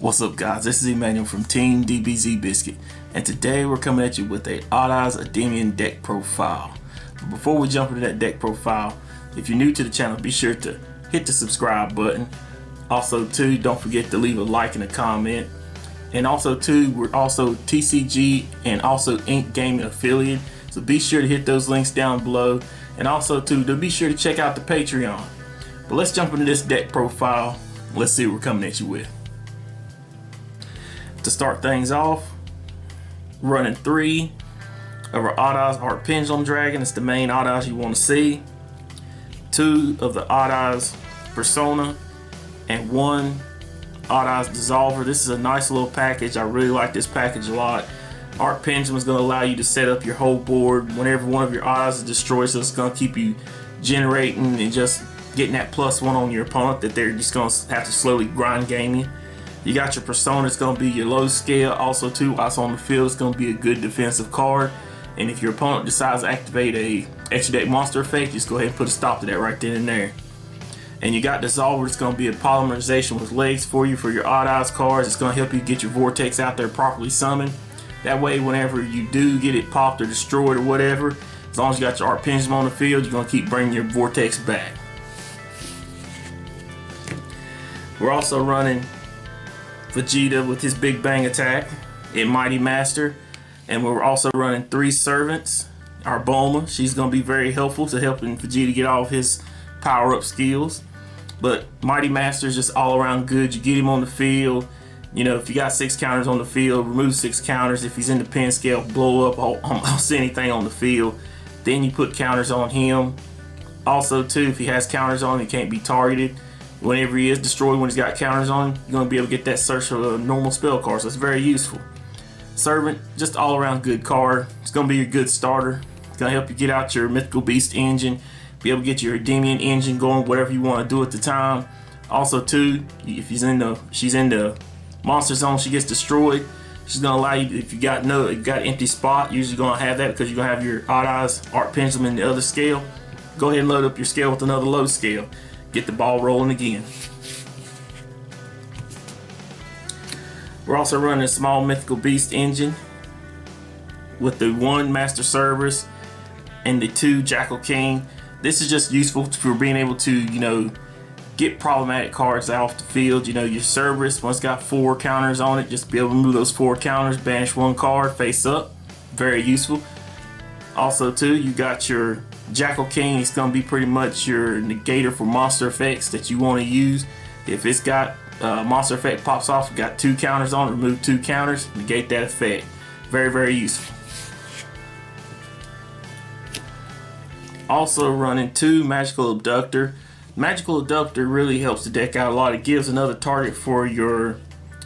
What's up, guys? This is Emmanuel from TeamDBZ Biscuit, and today we're coming at you with a Odd Eyes Endymion deck profile. But before we jump into that deck profile, if you're new to the channel, be sure to hit the subscribe button. Also, too, don't forget to leave a like and a comment. And also, too, we're also TCG and also Ink Gaming affiliate, so be sure to hit those links down below. And also, too, be sure to check out the Patreon. But let's jump into this deck profile. Let's see what we're coming at you with. To start things off, running 3 of our Odd Eyes Art Pendulum Dragon. It's the main Odd Eyes you want to see. 2 of the Odd Eyes Persona, and 1 Odd Eyes Dissolver. This is a nice little package. I really like this package a lot. Art Pendulum is going to allow you to set up your whole board whenever one of your Odd Eyes is destroyed, so it's going to keep you generating and just getting that +1 on your opponent that they're just going to have to slowly grind game you. You got your Persona, it's going to be your low scale. Also, too, while it's on the field, it's going to be a good defensive card. And if your opponent decides to activate a extra deck monster effect, just go ahead and put a stop to that right then and there. And you got Dissolver, it's going to be a polymerization with legs for you for your Odd Eyes cards. It's going to help you get your Vortex out there properly summoned. That way, whenever you do get it popped or destroyed or whatever, as long as you got your Art Pendulum on the field, you're going to keep bringing your Vortex back. We're also running Vegeta with his Big Bang attack in Mighty Master, and we're also running 3 servants. Our Bulma, she's going to be very helpful to helping Vegeta get all of his power-up skills. But Mighty Master is just all around good. You get him on the field, you know, if you got 6 counters on the field, remove 6 counters. If he's in the pen scale, blow up almost anything on the field. Then you put counters on him. Also, too, if he has counters on, he can't be targeted. Whenever he is destroyed, when he's got counters on him, you're going to be able to get that search for a normal spell card, so it's very useful. Servant, just all around good card. It's going to be your good starter. It's going to help you get out your Mythical Beast engine, be able to get your Endymion engine going, whatever you want to do at the time. Also, too, if she's in the monster zone, she gets destroyed. She's going to allow you, if you got empty spot, you're usually going to have that because you're going to have your Odd Eyes Art Pendulum in the other scale. Go ahead and load up your scale with another low scale. Get the ball rolling again. We're also running a small Mythical Beast engine with the 1 Master Cerberus and the 2 Jackal King. This is just useful for being able to, you know, get problematic cards off the field. You know, your Cerberus, once got 4 counters on it, just be able to move those 4 counters, banish 1 card face up. Very useful. Also, too, you got your Jackal King. It's going to be pretty much your negator for monster effects that you want to use. If it's got monster effect pops off, you got 2 counters on it, remove 2 counters, negate that effect. Very, very useful. Also running 2 Magical Abductor. Magical Abductor really helps the deck out a lot. It gives another target for your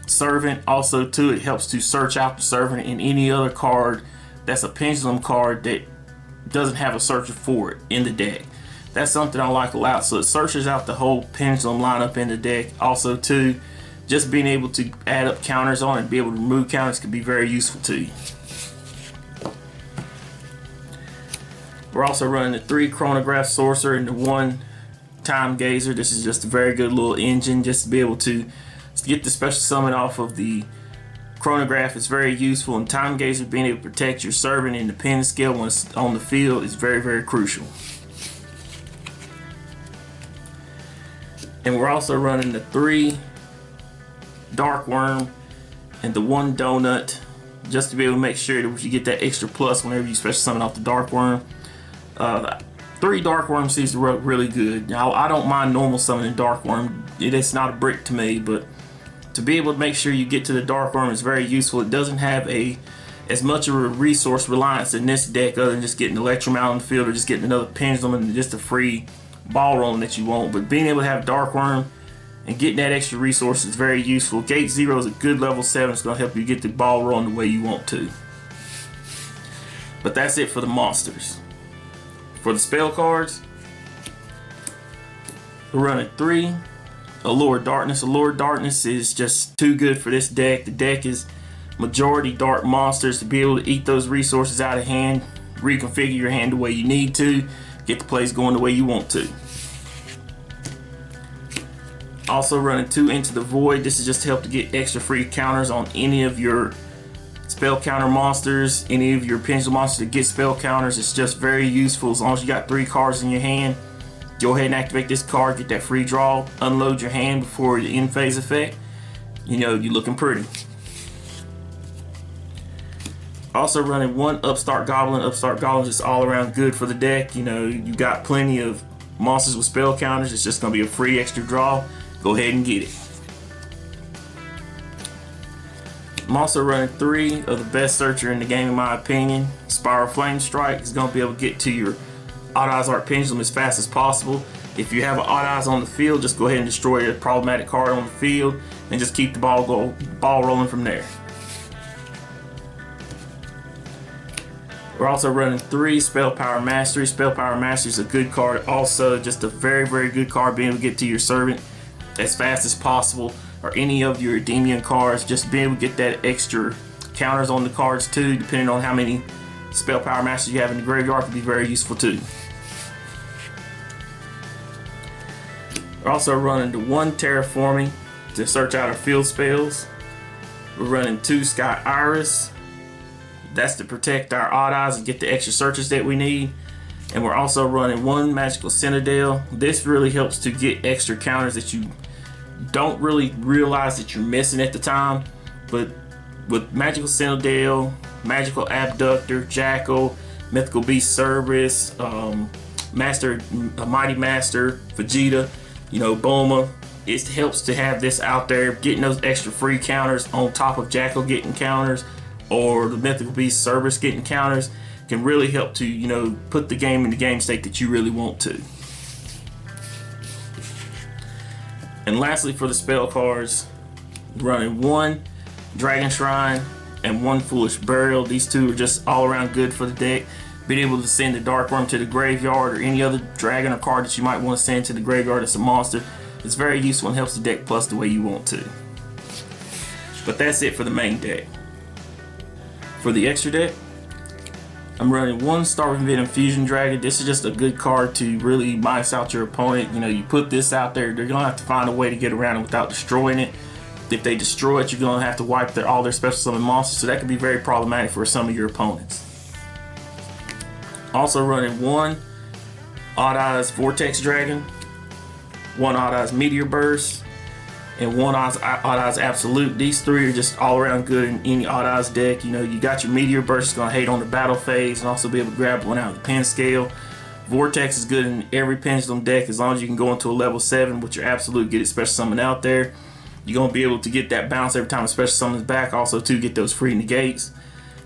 servant. Also, too, it helps to search out the servant in any other card that's a pendulum card that doesn't have a searcher for it in the deck. That's something I like a lot. So it searches out the whole pendulum lineup in the deck. Also, too, just being able to add up counters on it and be able to remove counters can be very useful to you. We're also running the 3 Chronograph Sorcerer and the 1 Time Gazer. This is just a very good little engine just to be able to get the special summon off of the Chronograph. Is very useful, and Time Gazer, being able to protect your servant in the pen scale when it's on the field, is very, very crucial. And we're also running the 3 Dark Worm and the 1 Donut, just to be able to make sure that you get that extra plus whenever you special summon off the Dark Worm. 3 Dark Worm seems to work really good. Now, I don't mind normal summoning Dark Worm. It's not a brick to me, but to be able to make sure you get to the Dark Worm is very useful. It doesn't have as much of a resource reliance in this deck other than just getting Electrum out on the field or just getting another Pendulum and just a free ball rolling that you want. But being able to have Dark Worm and getting that extra resource is very useful. Gate 0 is a good level 7. It's going to help you get the ball rolling the way you want to. But that's it for the monsters. For the spell cards, we're running 3 Allure Darkness. Allure Darkness is just too good for this deck. The deck is majority dark monsters. To be able to eat those resources out of hand, reconfigure your hand the way you need to, get the plays going the way you want to. Also running 2 Into the Void. This is just to help to get extra free counters on any of your spell counter monsters, any of your pendulum monsters that get spell counters. It's just very useful as long as you got 3 cards in your hand. Go ahead and activate this card, get that free draw, unload your hand before the end phase effect. You know, you're looking pretty. Also running 1 Upstart Goblin. Upstart Goblin is all around good for the deck. You know, you got plenty of monsters with spell counters. It's just going to be a free extra draw. Go ahead and get it. I'm also running 3 of the best searcher in the game in my opinion. Spiral Flame Strike is going to be able to get to your Odd Eyes Art Pendulum as fast as possible. If you have an Odd Eyes on the field, just go ahead and destroy a problematic card on the field and just keep the ball rolling from there. We're also running 3 Spell Power Mastery. Spell Power Mastery is a good card also, just a very, very good card being able to get to your servant as fast as possible, or any of your Endymion cards, just being able to get that extra counters on the cards too, depending on how many Spell Power Masters you have in the graveyard, can be very useful too. We're also running the 1 Terraforming to search out our field spells. We're running 2 Sky Iris. That's to protect our Odd Eyes and get the extra searches that we need. And we're also running 1 Magical Citadel. This really helps to get extra counters that you don't really realize that you're missing at the time. But with Magical Citadel, Magical Abductor, Jackal, Mythical Beast Cerberus, Mighty Master, Vegeta, you know, Bulma, it helps to have this out there, getting those extra free counters on top of Jackal getting counters, or the Mythical Beast Cerberus getting counters, can really help to, you know, put the game in the game state that you really want to. And lastly, for the spell cards, running 1 Dragon Shrine and 1 Foolish Burial. These 2 are just all around good for the deck. Being able to send the Dark Worm to the graveyard, or any other dragon or card that you might want to send to the graveyard as a monster, it's very useful and helps the deck plus the way you want to. But that's it for the main deck. For the extra deck, I'm running 1 Starving Venom Fusion Dragon. This is just a good card to really minus out your opponent. You know, you put this out there, they're going to have to find a way to get around it without destroying it. If they destroy it, you're going to have to wipe all their special summon monsters, so that can be very problematic for some of your opponents. Also running 1 Odd Eyes Vortex Dragon, 1 Odd Eyes Meteor Burst, and 1 Odd Eyes Absolute. These 3 are just all around good in any Odd Eyes deck. You know, you got your Meteor Burst, is going to hate on the battle phase and also be able to grab one out of the pen scale. Vortex is good in every Pendulum deck as long as you can go into a level 7 with your Absolute, get a special summon out there. You're going to be able to get that bounce every time a special summons back, also to get those free negates.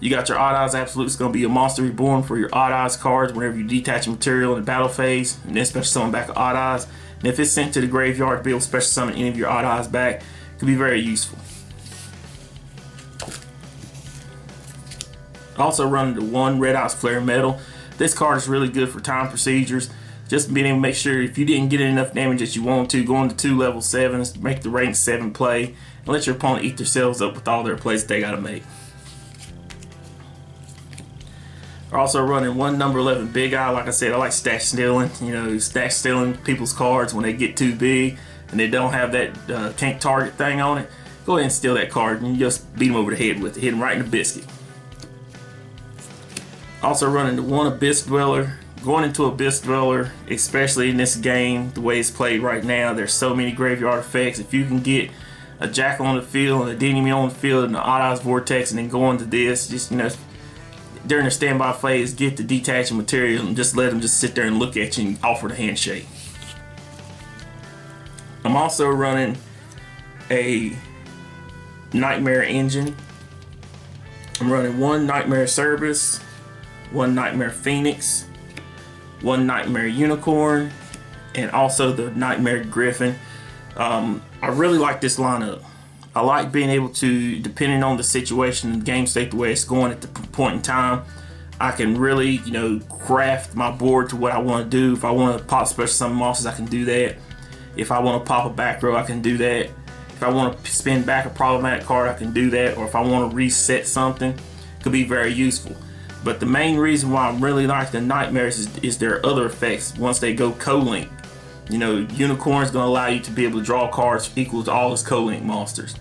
You got your Odd Eyes Absolute, it's going to be a Monster Reborn for your Odd Eyes cards whenever you detach a material in the battle phase, and then special summon back Odd Eyes. And if it's sent to the graveyard to be able to special summon any of your Odd Eyes back, it can be very useful. Also running the 1 Red Eyes Flare Metal. This card is really good for time procedures. Just being able to make sure if you didn't get enough damage that you want to, go into 2 level 7s, make the rank 7 play, and let your opponent eat themselves up with all their plays that they got to make. We're also running 1 number 11 Big Eye. Like I said, I like stack stealing. You know, stack stealing people's cards when they get too big and they don't have that can't target thing on it. Go ahead and steal that card and you just beat them over the head with it. Hit them right in the biscuit. Also running the 1 Abyss Dweller. Going into Abyss Dweller, especially in this game, the way it's played right now, there's so many graveyard effects. If you can get a Jackal on the field, and a Endymion on the field, and an Odd Eyes Vortex, and then go into this, just, you know, during the standby phase, get the detaching material and just let them just sit there and look at you and offer the handshake. I'm also running a Nightmare Engine. I'm running 1 Nightmare Cerberus, 1 Nightmare Phoenix, 1 Nightmare Unicorn, and also the Nightmare Griffin. I really like this lineup. I like being able to, depending on the situation and the game state, the way it's going at the point in time, I can really, you know, craft my board to what I want to do. If I want to pop special summon monsters, I can do that. If I want to pop a back row, I can do that. If I want to spin back a problematic card, I can do that. Or if I want to reset something, it could be very useful. But the main reason why I really like the Nightmares is their other effects once they go co-link. You know, Unicorn's going to allow you to be able to draw cards equal to all his co-link monsters.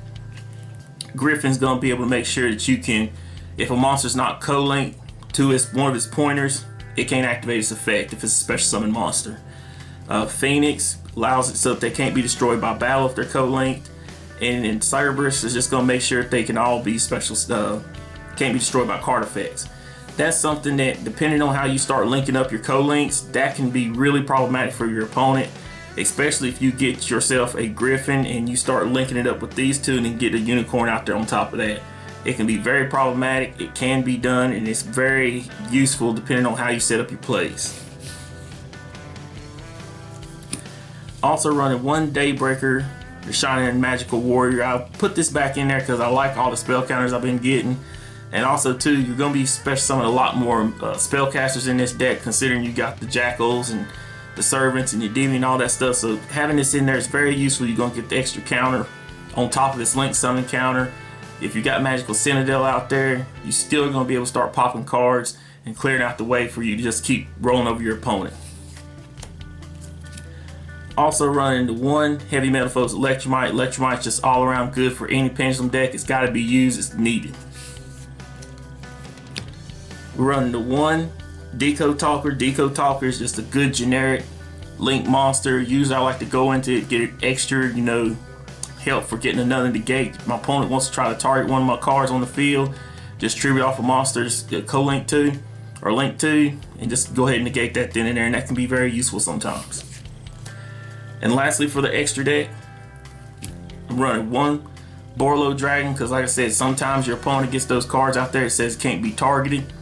Griffin's going to be able to make sure that you can, if a monster's not co-linked to one of his pointers, it can't activate its effect if it's a special summon monster. Phoenix allows it so that they can't be destroyed by battle if they're co-linked. And Cyberburst is just going to make sure that they can all be special, can't be destroyed by card effects. That's something that, depending on how you start linking up your co-links, that can be really problematic for your opponent, especially if you get yourself a Griffin and you start linking it up with these two and then get a Unicorn out there on top of that. It can be very problematic. It can be done, and it's very useful depending on how you set up your plays. Also running one Daybreaker, the Shining Magical Warrior. I put this back in there because I like all the spell counters I've been getting. And also too, you're going to be special summoning a lot more spellcasters in this deck, considering you got the Jackals and the Servants and your Demon and all that stuff. So having this in there is very useful. You're going to get the extra counter on top of this Link Summon counter. If you got Magical Citadel out there, you're still going to be able to start popping cards and clearing out the way for you to just keep rolling over your opponent. Also running the one Heavy Metal Foes Electromite. Electromite's just all around good for any Pendulum deck. It's got to be used, it's needed. We're running the one Decode Talker. Decode Talker is just a good generic Link monster. Usually I like to go into it, get extra, you know, help for getting another negate. If my opponent wants to try to target one of my cards on the field, just tribute off a monster's co-link to or link to, and just go ahead and negate that then and there, and that can be very useful sometimes. And lastly, for the extra deck, I'm running one Borlo Dragon, because like I said, sometimes your opponent gets those cards out there that says it can't be targeted.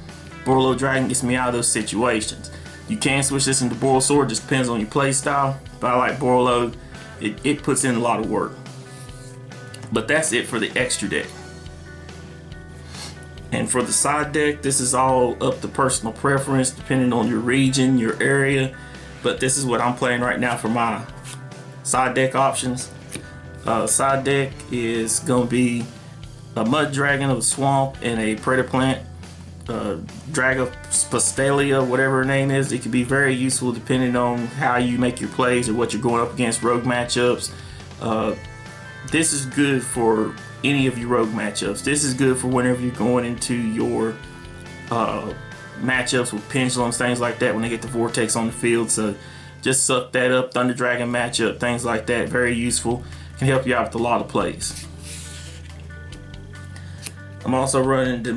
Borlo Dragon gets me out of those situations. You can switch this into Boral Sword, just depends on your play style, but I like Borlo. It puts in a lot of work. But that's it for the extra deck. And for the side deck, this is all up to personal preference, depending on your region, your area. But this is what I'm playing right now for my side deck options. Side deck is going to be a Mud Dragon of the Swamp and a Predator Plant. Dragopastelia, whatever her name is. It can be very useful depending on how you make your plays or what you're going up against, rogue matchups. This is good for any of your rogue matchups. This is good for whenever you're going into your matchups with pendulums, things like that, when they get the vortex on the field. So just suck that up. Thunder Dragon matchup, things like that, very useful. Can help you out with a lot of plays. I'm also running the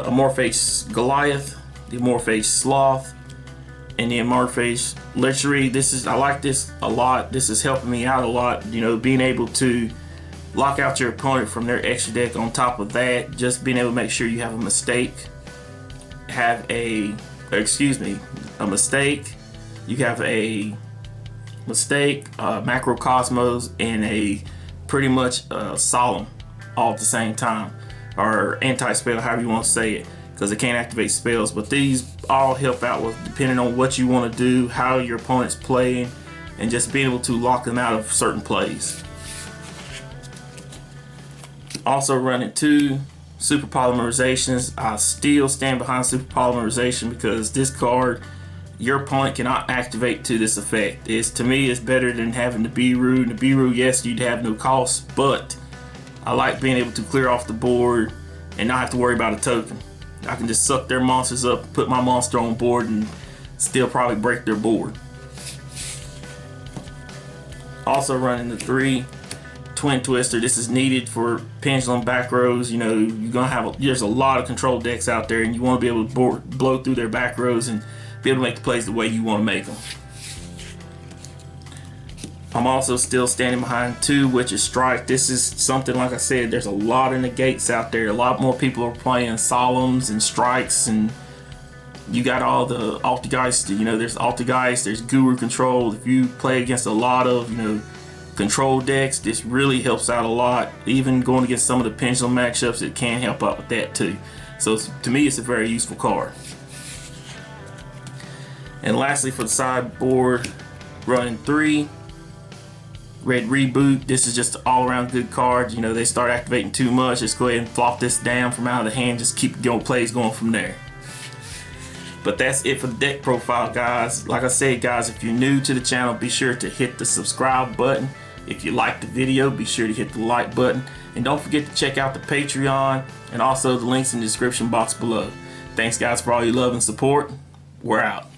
Amorphage Goliath, the Amorphage Sloth, and the Amorphage Lechery. I like this a lot. This is helping me out a lot. You know, being able to lock out your opponent from their extra deck. On top of that, just being able to make sure you have a mistake. You have a mistake, Macrocosmos, and a pretty much Solemn all at the same time. Or anti-spell, however you want to say it, because it can't activate spells. But these all help out with depending on what you want to do, how your opponent's playing, and just being able to lock them out of certain plays. Also running two Super Polymerizations. I still stand behind Super Polymerization because this card, your opponent cannot activate to this effect. To me, it's better than having the Beeroo. And the Beeroo, yes, you'd have no cost, but I like being able to clear off the board and not have to worry about a token. I can just suck their monsters up, put my monster on board, and still probably break their board. Also running the 3 Twin Twister. This is needed for pendulum back rows. You know, you're gonna have there's a lot of control decks out there, and you want to be able to blow through their back rows and be able to make the plays the way you want to make them. I'm also still standing behind 2 Witch's Strike. This is something, like I said, there's a lot of negates out there. A lot more people are playing Solemns and Strikes, and you got all the Altergeist. You know, there's Altergeist, there's Guru Control. If you play against a lot of, you know, control decks, this really helps out a lot. Even going against some of the pendulum matchups, it can help out with that too. So to me, it's a very useful card. And lastly, for the sideboard, running 3 Red Reboot. This is just an all-around good card. You know, they start activating too much, just go ahead and flop this down from out of the hand. Just keep plays going from there. But that's it for the deck profile, guys. Like I said, guys, if you're new to the channel, be sure to hit the subscribe button. If you liked the video, be sure to hit the like button. And don't forget to check out the Patreon and also the links in the description box below. Thanks, guys, for all your love and support. We're out.